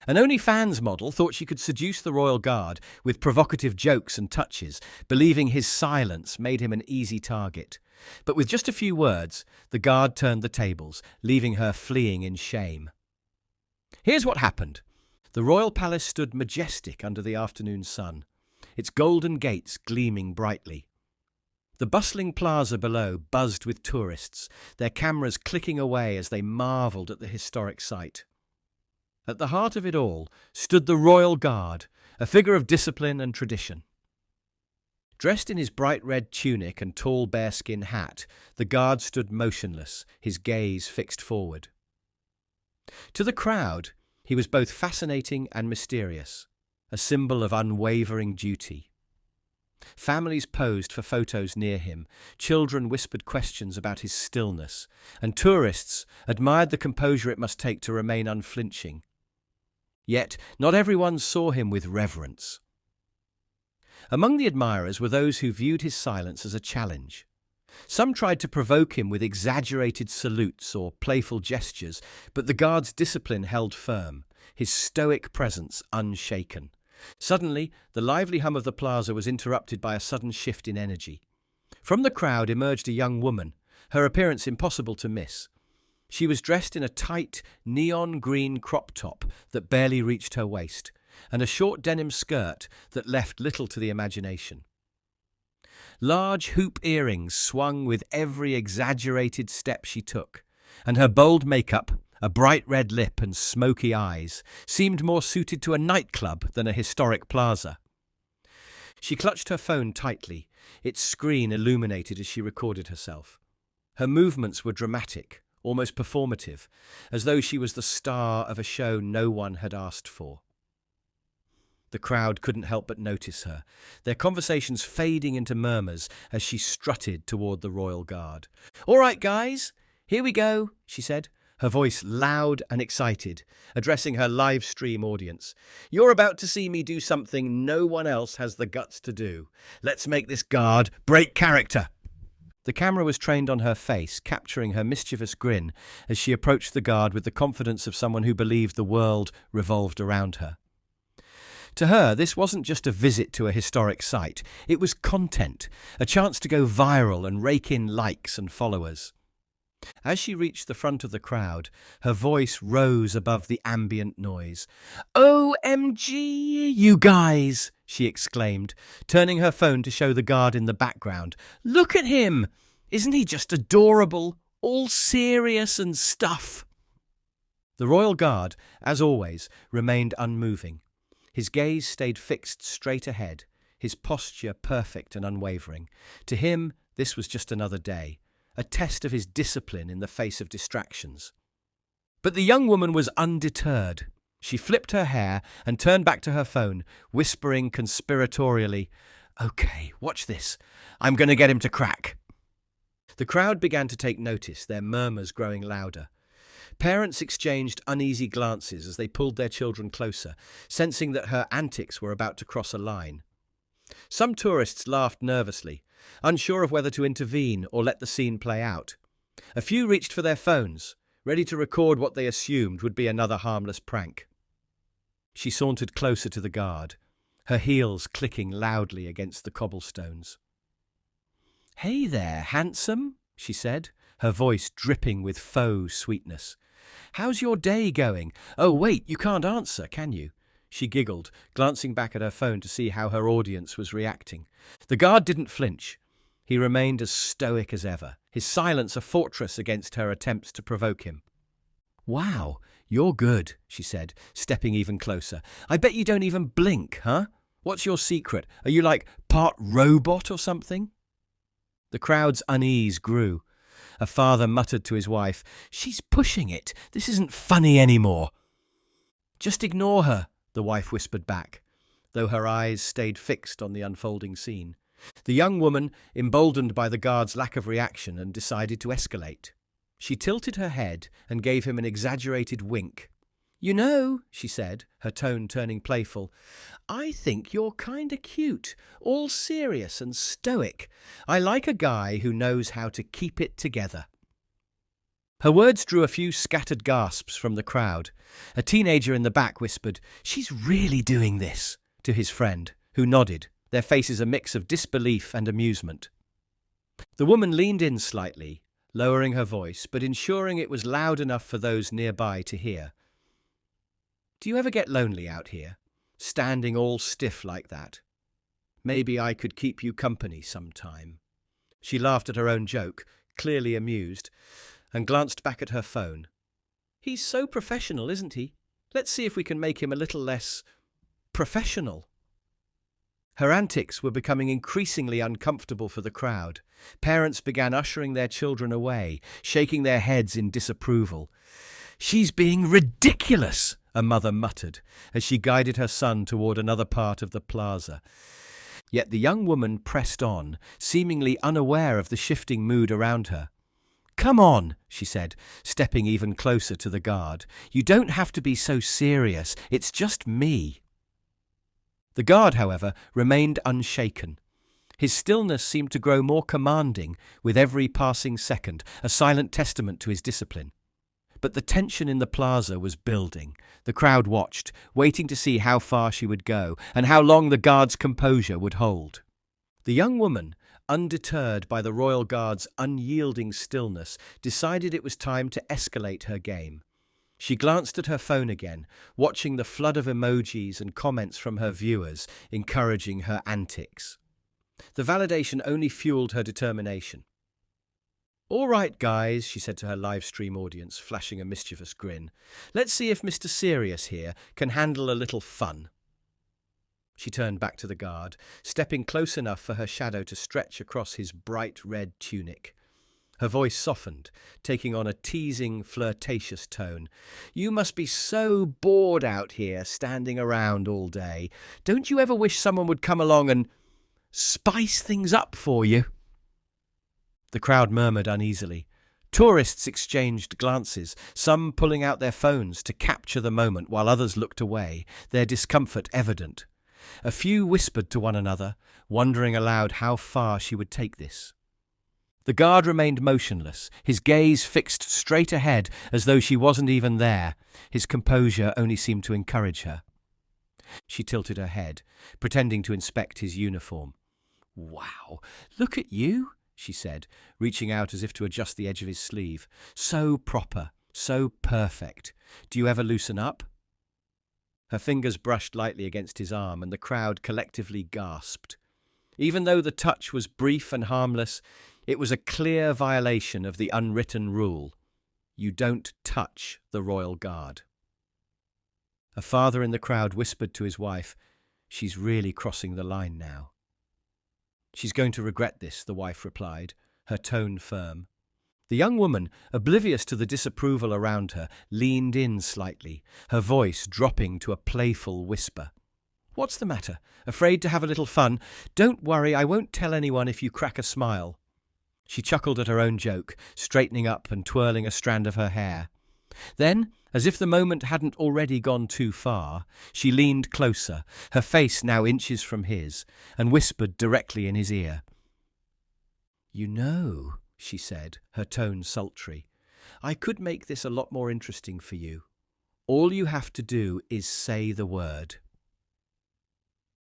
An OnlyFans model thought she could seduce the royal guard with provocative jokes and touches, believing his silence made him an easy target. But with just a few words, the guard turned the tables, leaving her fleeing in shame. Here's what happened. The royal palace stood majestic under the afternoon sun, its golden gates gleaming brightly. The bustling plaza below buzzed with tourists, their cameras clicking away as they marvelled at the historic sight. At the heart of it all stood the royal guard, a figure of discipline and tradition. Dressed in his bright red tunic and tall bearskin hat, the guard stood motionless, his gaze fixed forward. To the crowd, he was both fascinating and mysterious, a symbol of unwavering duty. Families posed for photos near him, children whispered questions about his stillness, and tourists admired the composure it must take to remain unflinching. Yet, not everyone saw him with reverence. Among the admirers were those who viewed his silence as a challenge. Some tried to provoke him with exaggerated salutes or playful gestures, but the guard's discipline held firm, his stoic presence unshaken. Suddenly, the lively hum of the plaza was interrupted by a sudden shift in energy. From the crowd emerged a young woman, her appearance impossible to miss. She was dressed in a tight, neon green crop top that barely reached her waist, and a short denim skirt that left little to the imagination. Large hoop earrings swung with every exaggerated step she took, and her bold makeup, a bright red lip and smoky eyes, seemed more suited to a nightclub than a historic plaza. She clutched her phone tightly, its screen illuminated as she recorded herself. Her movements were dramatic, almost performative, as though she was the star of a show no one had asked for. The crowd couldn't help but notice her, their conversations fading into murmurs as she strutted toward the royal guard. "All right, guys, here we go," she said, her voice loud and excited, addressing her live stream audience. "You're about to see me do something no one else has the guts to do. Let's make this guard break character." The camera was trained on her face, capturing her mischievous grin as she approached the guard with the confidence of someone who believed the world revolved around her. To her, this wasn't just a visit to a historic site. It was content, a chance to go viral and rake in likes and followers. As she reached the front of the crowd, her voice rose above the ambient noise. "OMG, you guys!" she exclaimed, turning her phone to show the guard in the background. "Look at him! Isn't he just adorable? All serious and stuff." The royal guard, as always, remained unmoving. His gaze stayed fixed straight ahead, his posture perfect and unwavering. To him, this was just another day, a test of his discipline in the face of distractions. But the young woman was undeterred. She flipped her hair and turned back to her phone, whispering conspiratorially, "Okay, watch this. I'm going to get him to crack." The crowd began to take notice, their murmurs growing louder. Parents exchanged uneasy glances as they pulled their children closer, sensing that her antics were about to cross a line. Some tourists laughed nervously, unsure of whether to intervene or let the scene play out. A few reached for their phones, ready to record what they assumed would be another harmless prank. She sauntered closer to the guard, her heels clicking loudly against the cobblestones. "Hey there, handsome," she said, her voice dripping with faux sweetness. "How's your day going? Oh, wait, you can't answer, can you?" She giggled, glancing back at her phone to see how her audience was reacting. The guard didn't flinch. He remained as stoic as ever, his silence a fortress against her attempts to provoke him. "Wow, you're good," she said, stepping even closer. "I bet you don't even blink, huh? What's your secret? Are you like part robot or something?" The crowd's unease grew. A father muttered to his wife, "She's pushing it. This isn't funny anymore." "Just ignore her," the wife whispered back, though her eyes stayed fixed on the unfolding scene. The young woman, emboldened by the guard's lack of reaction, and decided to escalate. She tilted her head and gave him an exaggerated wink. "You know," she said, her tone turning playful, "I think you're kinda cute, all serious and stoic. I like a guy who knows how to keep it together." Her words drew a few scattered gasps from the crowd. A teenager in the back whispered, "She's really doing this," to his friend, who nodded, their faces a mix of disbelief and amusement. The woman leaned in slightly, lowering her voice, but ensuring it was loud enough for those nearby to hear. "Do you ever get lonely out here, standing all stiff like that? Maybe I could keep you company sometime." She laughed at her own joke, clearly amused, and glanced back at her phone. "He's so professional, isn't he? Let's see if we can make him a little less professional." Her antics were becoming increasingly uncomfortable for the crowd. Parents began ushering their children away, shaking their heads in disapproval. "She's being ridiculous," a mother muttered, as she guided her son toward another part of the plaza. Yet the young woman pressed on, seemingly unaware of the shifting mood around her. "Come on," she said, stepping even closer to the guard. "You don't have to be so serious. It's just me." The guard, however, remained unshaken. His stillness seemed to grow more commanding with every passing second, a silent testament to his discipline. But the tension in the plaza was building. The crowd watched, waiting to see how far she would go and how long the guard's composure would hold. The young woman, undeterred by the royal guard's unyielding stillness, decided it was time to escalate her game. She glanced at her phone again, watching the flood of emojis and comments from her viewers, encouraging her antics. The validation only fueled her determination. "All right, guys," she said to her live stream audience, flashing a mischievous grin. "Let's see if Mr. Serious here can handle a little fun." She turned back to the guard, stepping close enough for her shadow to stretch across his bright red tunic. Her voice softened, taking on a teasing, flirtatious tone. "You must be so bored out here, standing around all day. Don't you ever wish someone would come along and spice things up for you?" The crowd murmured uneasily. Tourists exchanged glances, some pulling out their phones to capture the moment while others looked away, their discomfort evident. A few whispered to one another, wondering aloud how far she would take this. The guard remained motionless, his gaze fixed straight ahead as though she wasn't even there. His composure only seemed to encourage her. She tilted her head, pretending to inspect his uniform. "Wow, look at you," she said, reaching out as if to adjust the edge of his sleeve. "So proper, so perfect. Do you ever loosen up?" Her fingers brushed lightly against his arm, and the crowd collectively gasped. Even though the touch was brief and harmless, it was a clear violation of the unwritten rule. You don't touch the royal guard. A father in the crowd whispered to his wife, "She's really crossing the line now." "She's going to regret this," the wife replied, her tone firm. The young woman, oblivious to the disapproval around her, leaned in slightly, her voice dropping to a playful whisper. "What's the matter? Afraid to have a little fun? Don't worry, I won't tell anyone if you crack a smile." She chuckled at her own joke, straightening up and twirling a strand of her hair. Then, as if the moment hadn't already gone too far, she leaned closer, her face now inches from his, and whispered directly in his ear. "You know," she said, her tone sultry, "I could make this a lot more interesting for you. All you have to do is say the word."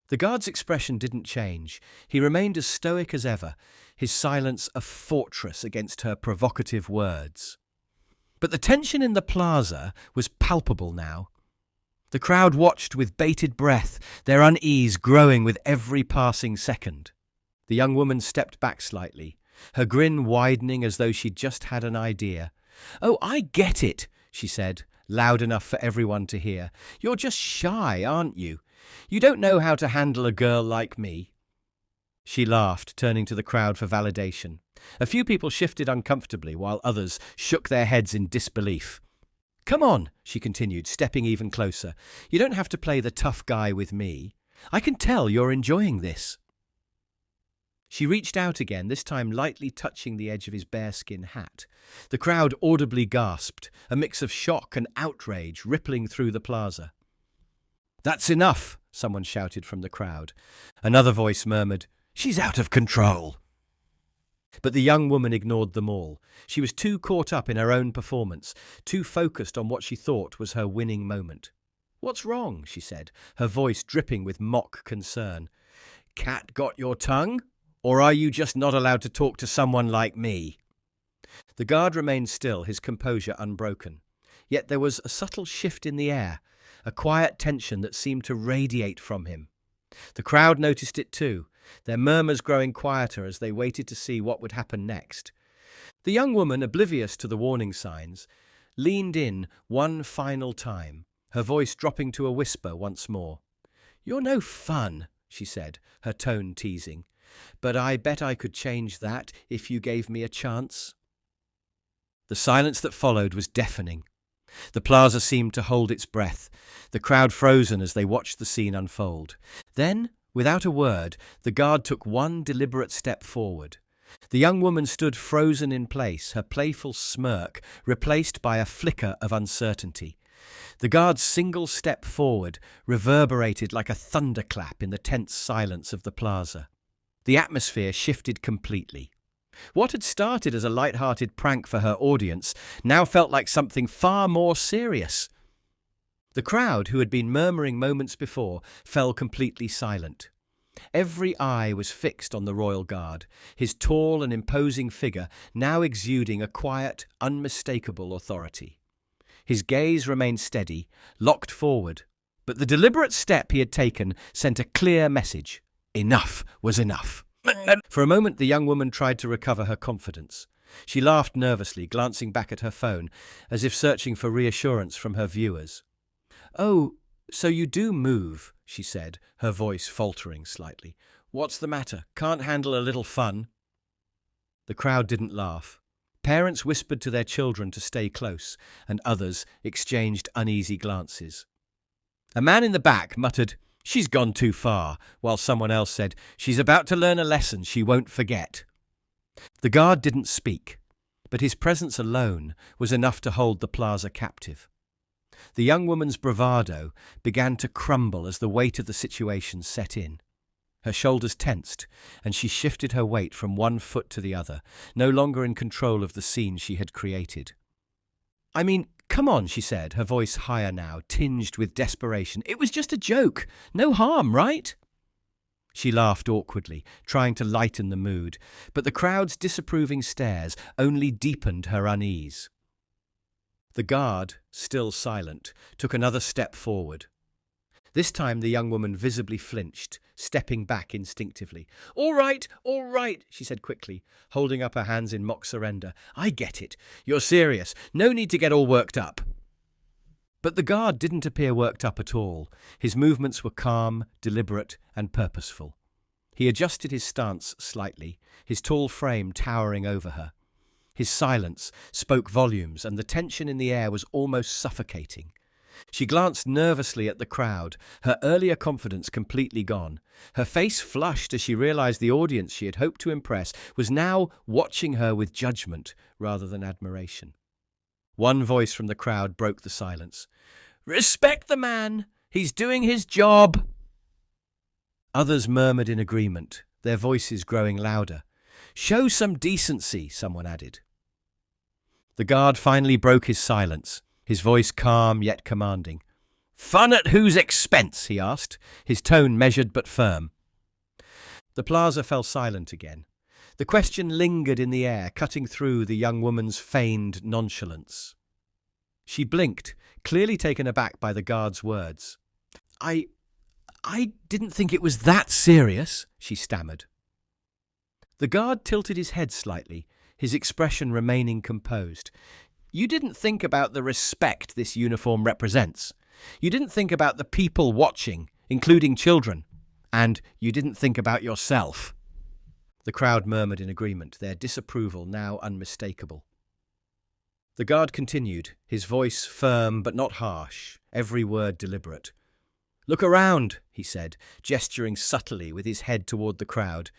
The guard's expression didn't change. He remained as stoic as ever, his silence a fortress against her provocative words. But the tension in the plaza was palpable now. The crowd watched with bated breath, their unease growing with every passing second. The young woman stepped back slightly, her grin widening as though she'd just had an idea. "Oh, I get it," she said, loud enough for everyone to hear. "You're just shy, aren't you? You don't know how to handle a girl like me." She laughed, turning to the crowd for validation. A few people shifted uncomfortably, while others shook their heads in disbelief. "Come on," she continued, stepping even closer. "You don't have to play the tough guy with me. I can tell you're enjoying this." She reached out again, this time lightly touching the edge of his bearskin hat. The crowd audibly gasped, a mix of shock and outrage rippling through the plaza. "That's enough," someone shouted from the crowd. Another voice murmured, "She's out of control." But the young woman ignored them all. She was too caught up in her own performance, too focused on what she thought was her winning moment. "What's wrong?" she said, her voice dripping with mock concern. "Cat got your tongue? Or are you just not allowed to talk to someone like me?" The guard remained still, his composure unbroken. Yet there was a subtle shift in the air, a quiet tension that seemed to radiate from him. The crowd noticed it too, their murmurs growing quieter as they waited to see what would happen next. The young woman, oblivious to the warning signs, leaned in one final time, her voice dropping to a whisper once more. "You're no fun," she said, her tone teasing, "but I bet I could change that if you gave me a chance." The silence that followed was deafening. The plaza seemed to hold its breath, the crowd frozen as they watched the scene unfold. Then, without a word, the guard took one deliberate step forward. The young woman stood frozen in place, her playful smirk replaced by a flicker of uncertainty. The guard's single step forward reverberated like a thunderclap in the tense silence of the plaza. The atmosphere shifted completely. What had started as a light-hearted prank for her audience now felt like something far more serious. The crowd, who had been murmuring moments before, fell completely silent. Every eye was fixed on the royal guard, his tall and imposing figure now exuding a quiet, unmistakable authority. His gaze remained steady, locked forward, but the deliberate step he had taken sent a clear message. Enough was enough. For a moment, the young woman tried to recover her confidence. She laughed nervously, glancing back at her phone, as if searching for reassurance from her viewers. "Oh, so you do move," she said, her voice faltering slightly. "What's the matter? Can't handle a little fun?" The crowd didn't laugh. Parents whispered to their children to stay close, and others exchanged uneasy glances. A man in the back muttered, "She's gone too far," while someone else said, "She's about to learn a lesson she won't forget." The guard didn't speak, but his presence alone was enough to hold the plaza captive. The young woman's bravado began to crumble as the weight of the situation set in. Her shoulders tensed, and she shifted her weight from one foot to the other, no longer in control of the scene she had created. "I mean, come on," she said, her voice higher now, tinged with desperation. "It was just a joke. No harm, right?" She laughed awkwardly, trying to lighten the mood, but the crowd's disapproving stares only deepened her unease. The guard, still silent, took another step forward. This time the young woman visibly flinched, stepping back instinctively. All right, she said quickly, holding up her hands in mock surrender. "I get it. You're serious. No need to get all worked up." But the guard didn't appear worked up at all. His movements were calm, deliberate, and purposeful. He adjusted his stance slightly, his tall frame towering over her. His silence spoke volumes, and the tension in the air was almost suffocating. She glanced nervously at the crowd, her earlier confidence completely gone. Her face flushed as she realized the audience she had hoped to impress was now watching her with judgment rather than admiration. One voice from the crowd broke the silence. "Respect the man! He's doing his job!" Others murmured in agreement, their voices growing louder. "Show some decency," someone added. The guard finally broke his silence, his voice calm yet commanding. "Fun at whose expense?" he asked, his tone measured but firm. The plaza fell silent again. The question lingered in the air, cutting through the young woman's feigned nonchalance. She blinked, clearly taken aback by the guard's words. I didn't think it was that serious," she stammered. The guard tilted his head slightly, his expression remaining composed. "You didn't think about the respect this uniform represents. You didn't think about the people watching, including children. And you didn't think about yourself." The crowd murmured in agreement, their disapproval now unmistakable. The guard continued, his voice firm but not harsh, every word deliberate. "Look around," he said, gesturing subtly with his head toward the crowd.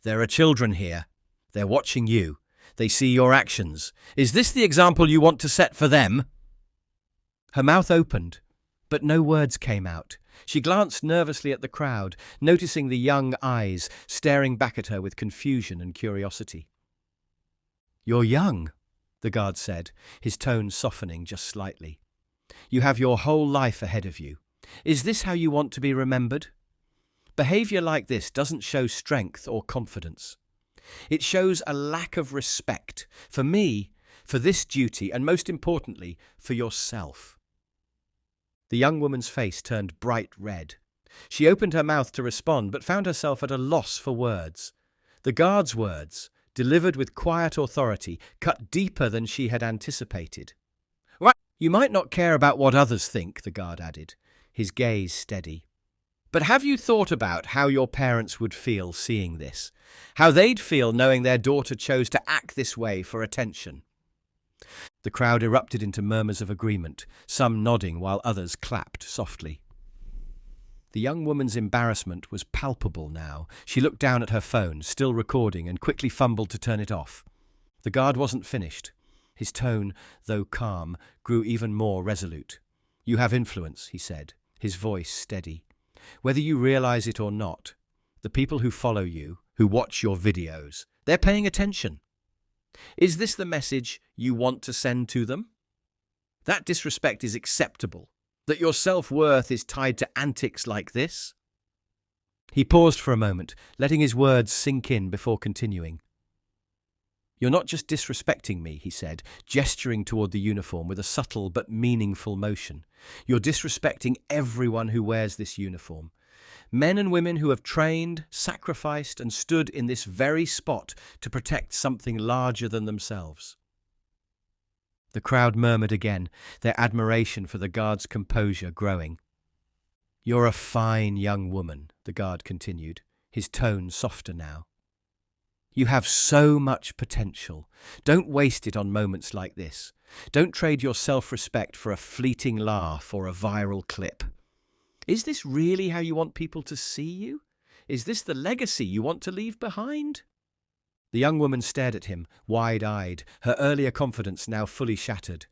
"There are children here. They're watching you. They see your actions. Is this the example you want to set for them?" Her mouth opened, but no words came out. She glanced nervously at the crowd, noticing the young eyes staring back at her with confusion and curiosity. "You're young," the guard said, his tone softening just slightly. "You have your whole life ahead of you. Is this how you want to be remembered?" Behavior like this doesn't show strength or confidence. It shows a lack of respect for me, for this duty, and most importantly, for yourself. The young woman's face turned bright red. She opened her mouth to respond, but found herself at a loss for words. The guard's words, delivered with quiet authority, cut deeper than she had anticipated. "Right. You might not care about what others think," the guard added, his gaze steady. "But have you thought about how your parents would feel seeing this? How they'd feel knowing their daughter chose to act this way for attention?" The crowd erupted into murmurs of agreement, some nodding while others clapped softly. The young woman's embarrassment was palpable now. She looked down at her phone, still recording, and quickly fumbled to turn it off. The guard wasn't finished. His tone, though calm, grew even more resolute. "You have influence," he said, his voice steady. "Whether you realize it or not, the people who follow you, who watch your videos, they're paying attention. Is this the message you want to send to them? That disrespect is acceptable? That your self-worth is tied to antics like this?" He paused for a moment, letting his words sink in before continuing. "You're not just disrespecting me," he said, gesturing toward the uniform with a subtle but meaningful motion. "You're disrespecting everyone who wears this uniform. Men and women who have trained, sacrificed, and stood in this very spot to protect something larger than themselves." The crowd murmured again, their admiration for the guard's composure growing. "You're a fine young woman," the guard continued, his tone softer now. "You have so much potential. Don't waste it on moments like this. Don't trade your self-respect for a fleeting laugh or a viral clip. Is this really how you want people to see you? Is this the legacy you want to leave behind?" The young woman stared at him, wide-eyed, her earlier confidence now fully shattered.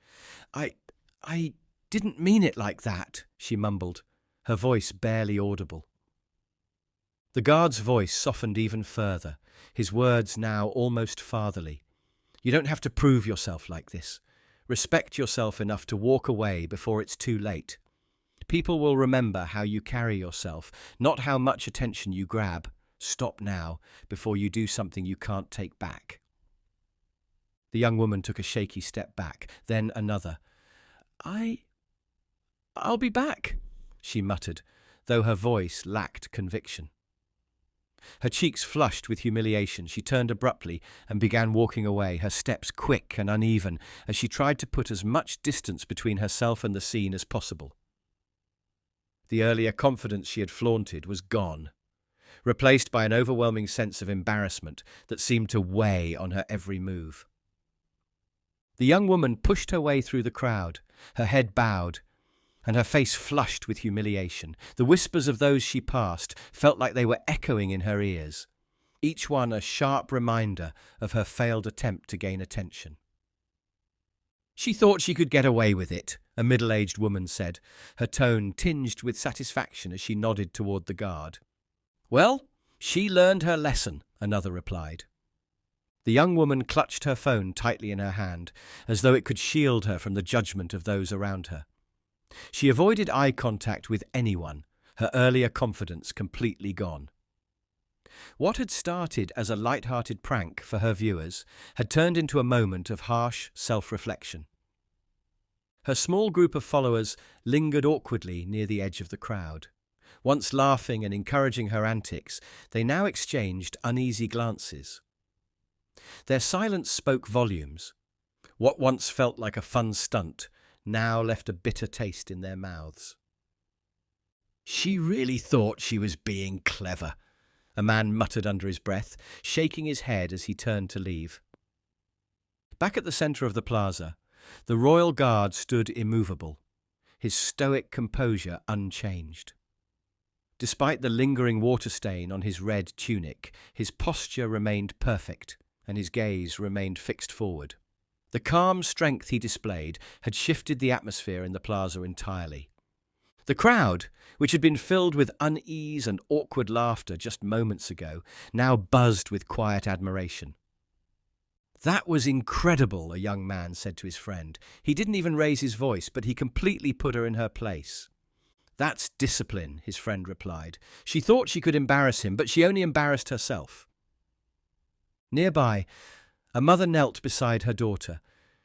I didn't mean it like that," she mumbled, her voice barely audible. The guard's voice softened even further, his words now almost fatherly. "You don't have to prove yourself like this. Respect yourself enough to walk away before it's too late. People will remember how you carry yourself, not how much attention you grab. Stop now, before you do something you can't take back." The young woman took a shaky step back, then another. I'll be back," she muttered, though her voice lacked conviction. Her cheeks flushed with humiliation, she turned abruptly and began walking away, her steps quick and uneven, as she tried to put as much distance between herself and the scene as possible. The earlier confidence she had flaunted was gone, replaced by an overwhelming sense of embarrassment that seemed to weigh on her every move. The young woman pushed her way through the crowd, her head bowed, and her face flushed with humiliation. The whispers of those she passed felt like they were echoing in her ears, each one a sharp reminder of her failed attempt to gain attention. "She thought she could get away with it," a middle-aged woman said, her tone tinged with satisfaction as she nodded toward the guard. "Well, she learned her lesson," another replied. The young woman clutched her phone tightly in her hand, as though it could shield her from the judgment of those around her. She avoided eye contact with anyone, her earlier confidence completely gone. What had started as a light-hearted prank for her viewers had turned into a moment of harsh self-reflection. Her small group of followers lingered awkwardly near the edge of the crowd. Once laughing and encouraging her antics, they now exchanged uneasy glances. Their silence spoke volumes. What once felt like a fun stunt now left a bitter taste in their mouths. "She really thought she was being clever," a man muttered under his breath, shaking his head as he turned to leave. Back at the center of the plaza, the royal guard stood immovable, his stoic composure unchanged. Despite the lingering water stain on his red tunic, his posture remained perfect, and his gaze remained fixed forward. The calm strength he displayed had shifted the atmosphere in the plaza entirely. The crowd, which had been filled with unease and awkward laughter just moments ago, now buzzed with quiet admiration. "That was incredible," a young man said to his friend. He didn't even raise his voice, but he completely put her in her place. "That's discipline," his friend replied. She thought she could embarrass him, but she only embarrassed herself. Nearby, a mother knelt beside her daughter,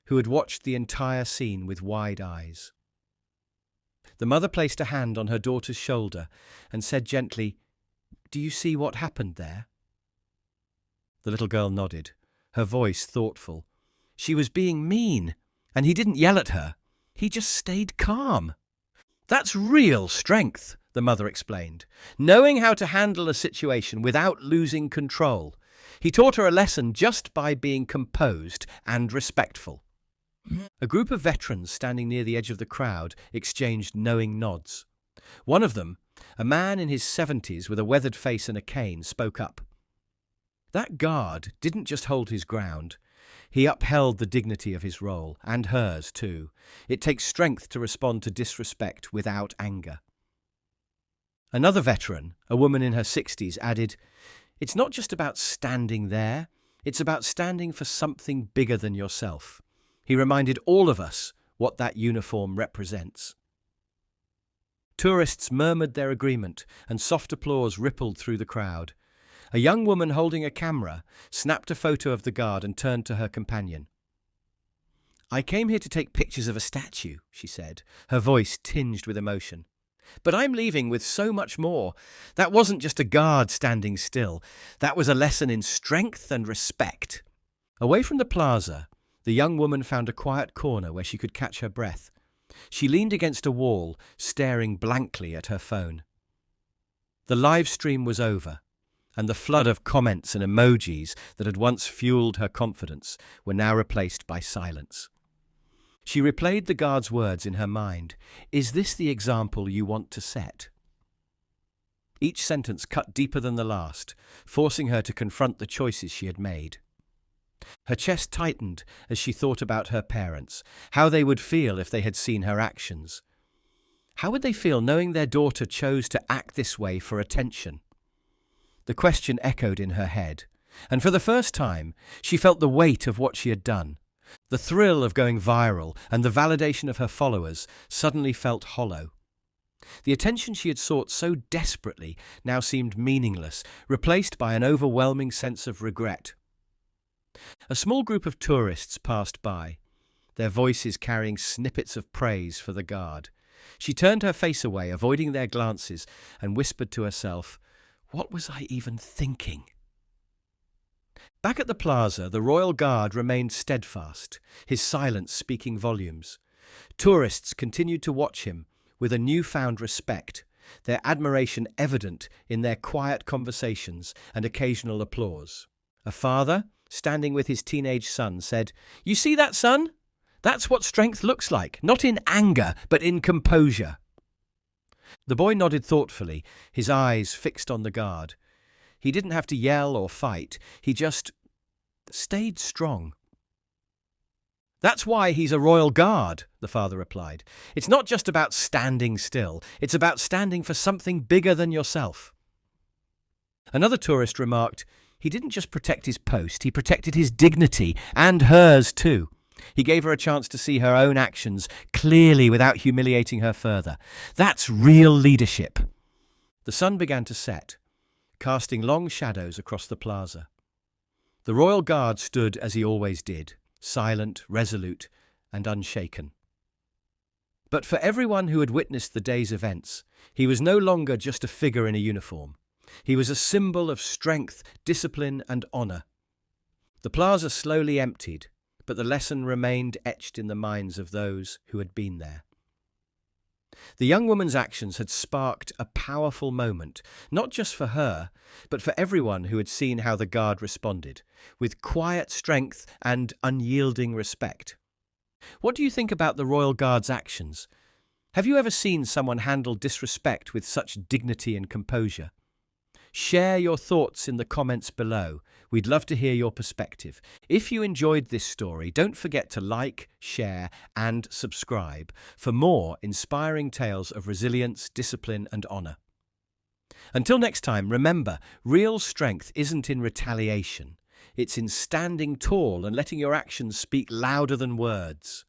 who had watched the entire scene with wide eyes. The mother placed a hand on her daughter's shoulder and said gently, "Do you see what happened there?" The little girl nodded, her voice thoughtful. She was being mean, and he didn't yell at her. He just stayed calm. "That's real strength," the mother explained, knowing how to handle a situation without losing control. He taught her a lesson just by being composed and respectful. A group of veterans standing near the edge of the crowd exchanged knowing nods. One of them, a man in his 70s with a weathered face and a cane, spoke up. That guard didn't just hold his ground. He upheld the dignity of his role, and hers too. It takes strength to respond to disrespect without anger. Another veteran, a woman in her 60s, added, "It's not just about standing there, it's about standing for something bigger than yourself." He reminded all of us what that uniform represents. Tourists murmured their agreement, and soft applause rippled through the crowd. A young woman holding a camera snapped a photo of the guard and turned to her companion. "I came here to take pictures of a statue," she said, her voice tinged with emotion. "But I'm leaving with so much more. That wasn't just a guard standing still. That was a lesson in strength and respect." Away from the plaza, the young woman found a quiet corner where she could catch her breath. She leaned against a wall, staring blankly at her phone. The live stream was over, and the flood of comments and emojis that had once fueled her confidence were now replaced by silence. She replayed the guard's words in her mind. "Is this the example you want to set?" Each sentence cut deeper than the last, forcing her to confront the choices she had made. Her chest tightened as she thought about her parents, how they would feel if they had seen her actions. How would they feel knowing their daughter chose to act this way for attention? The question echoed in her head, and for the first time, she felt the weight of what she had done. The thrill of going viral and the validation of her followers suddenly felt hollow. The attention she had sought so desperately now seemed meaningless, replaced by an overwhelming sense of regret. A small group of tourists passed by, their voices carrying snippets of praise for the guard. She turned her face away, avoiding their glances, and whispered to herself, "What was I even thinking?" Back at the plaza, the royal guard remained steadfast, his silence speaking volumes. Tourists continued to watch him with a newfound respect, their admiration evident in their quiet conversations and occasional applause. A father, standing with his teenage son, said, "You see that, son? That's what strength looks like, not in anger, but in composure." The boy nodded thoughtfully, his eyes fixed on the guard. He didn't have to yell or fight, he just stayed strong. "That's why he's a royal guard," the father replied. "It's not just about standing still, it's about standing for something bigger than yourself." Another tourist remarked, "He didn't just protect his post, he protected his dignity, and hers too. He gave her a chance to see her own actions clearly without humiliating her further. That's real leadership." The sun began to set, casting long shadows across the plaza. The royal guard stood as he always did, silent, resolute, and unshaken. But for everyone who had witnessed the day's events, he was no longer just a figure in a uniform. He was a symbol of strength, discipline, and honor. The plaza slowly emptied, but the lesson remained etched in the minds of those who had been there. The young woman's actions had sparked a powerful moment, not just for her, but for everyone who had seen how the guard responded, with quiet strength and unyielding respect. What do you think about the Royal Guard's actions? Have you ever seen someone handle disrespect with such dignity and composure? Share your thoughts in the comments below. We'd love to hear your perspective. If you enjoyed this story, don't forget to like, share, and subscribe for more inspiring tales of resilience, discipline, and honor. Until next time, remember, real strength isn't in retaliation. It's in standing tall and letting your actions speak louder than words.